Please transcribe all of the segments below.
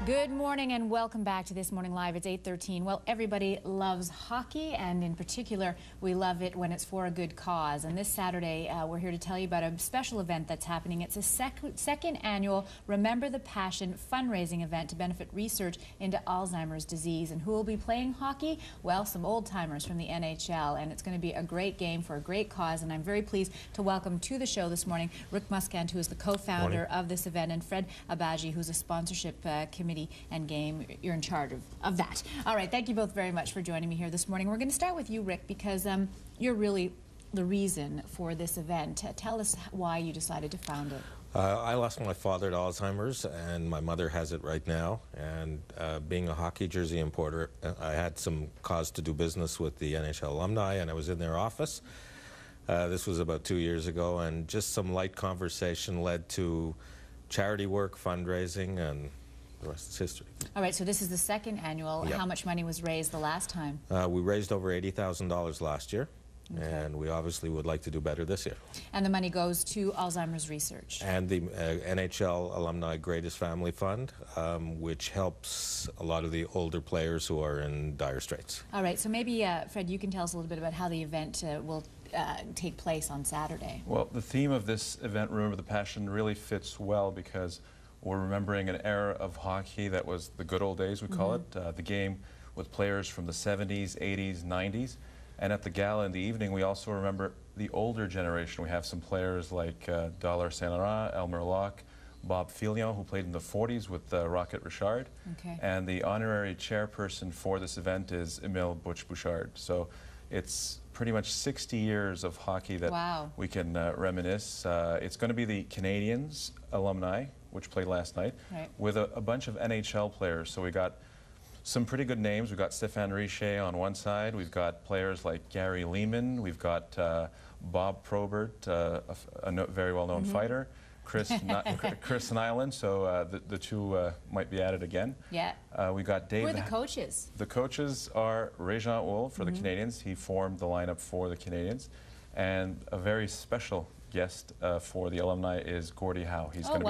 Good morning and welcome back to This Morning Live. It's 8:13. Well, everybody loves hockey, and in particular, we love it when it's for a good cause. And this Saturday, we're here to tell you about a special event that's happening. It's a second annual Remember the Passion fundraising event to benefit research into Alzheimer's disease. And who will be playing hockey? Well, some old-timers from the NHL. And it's going to be a great game for a great cause. And I'm very pleased to welcome to the show this morning Rick Muscant, who is the co-founder of this event, and Fred Abaji, who's a sponsorship committee and game. You're in charge of that. All right, thank you both very much for joining me here this morning. We're going to start with you, Rick, because you're really the reason for this event. Tell us why you decided to found it. I lost my father to Alzheimer's, and my mother has it right now. And being a hockey jersey importer, I had some cause to do business with the NHL Alumni, and I was in their office. This was about 2 years ago, and just some light conversation led to charity work, fundraising, and the rest is history. All right, so this is the second annual. Yep. How much money was raised the last time? We raised over $80,000 last year, and we obviously would like to do better this year. And the money goes to Alzheimer's research. And the NHL Alumni Greatest Family Fund, which helps a lot of the older players who are in dire straits. All right, so maybe, Fred, you can tell us a little bit about how the event will take place on Saturday. Well, the theme of this event, Remember the Passion, really fits well because we're remembering an era of hockey that was the good old days, we call it, the game with players from the 70s, 80s, 90s. And at the gala in the evening, we also remember the older generation. We have some players like Dollar Saint-Laurent, Elmer Locke, Bob Fillion, who played in the 40s with Rocket Richard. Okay. And the honorary chairperson for this event is Emile Butch-Bouchard. So it's pretty much 60 years of hockey that we can reminisce. It's going to be the Canadiens alumni, which played last night, with a bunch of NHL players. So we got some pretty good names. We've got Stéphane Richer on one side. We've got players like Gary Lehman. We've got Bob Probert, a very well-known fighter. Chris Nyland, so the two might be at it again. Yeah. We got Dave. Who are the coaches? The coaches are Régent Houle for the Canadiens. He formed the lineup for the Canadiens. And a very special guest for the alumni is Gordie Howe. He's going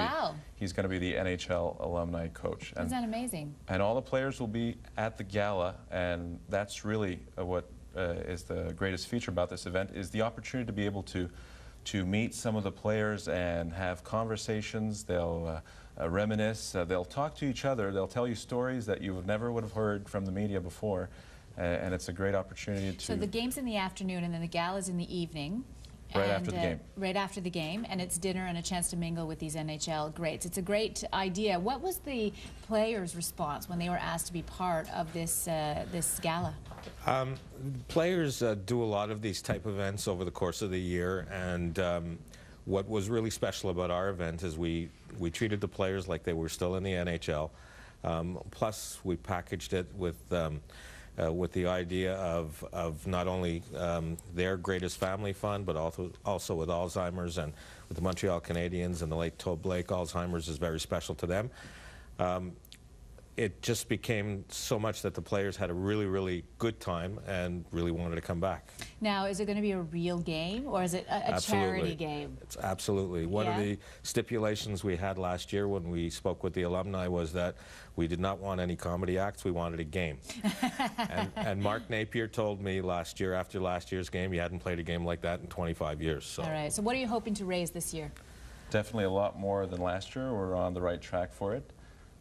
to be the NHL alumni coach. Isn't that amazing? And all the players will be at the gala, and that's really what is the greatest feature about this event, is the opportunity to be able to meet some of the players and have conversations. They'll reminisce, they'll talk to each other, they'll tell you stories that you never would have heard from the media before, and it's a great opportunity to... So the game's in the afternoon and then the gala's in the evening. Right after the game. Right after the game, and it's dinner and a chance to mingle with these NHL greats. It's a great idea. What was the players' response when they were asked to be part of this this gala? Players do a lot of these type of events over the course of the year, and what was really special about our event is we treated the players like they were still in the NHL. Plus, we packaged it with the idea of not only their greatest family fund, but also with Alzheimer's and with the Montreal Canadiens and the late Todd Blake. Alzheimer's is very special to them. It just became so much that the players had a really, really good time and really wanted to come back. Now, is it going to be a real game, or is it a charity game? It's absolutely. One of the stipulations we had last year when we spoke with the alumni was that we did not want any comedy acts, we wanted a game. and Mark Napier told me last year, after last year's game, he hadn't played a game like that in 25 years. So. All right, so what are you hoping to raise this year? Definitely a lot more than last year. We're on the right track for it.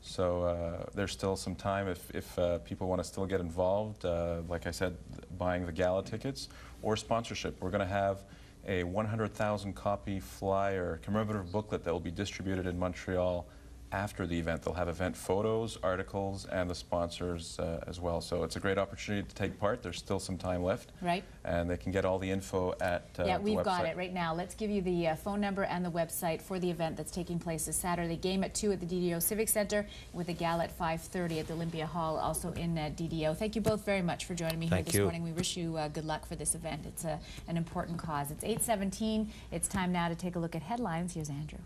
So there's still some time if people want to still get involved, like I said, buying the gala tickets or sponsorship. We're going to have a 100,000 copy flyer, commemorative booklet that will be distributed in Montreal after the event. They'll have event photos, articles, and the sponsors as well. So it's a great opportunity to take part. There's still some time left. Right. And they can get all the info at the we've website. got it right now. Let's give you the phone number and the website for the event that's taking place this Saturday. Game at 2 at the DDO Civic Center, with a gala at 5:30 at the Olympia Hall, also in DDO. Thank you both very much for joining me here this morning. We wish you good luck for this event. It's an important cause. It's 8:17. It's time now to take a look at headlines. Here's Andrew.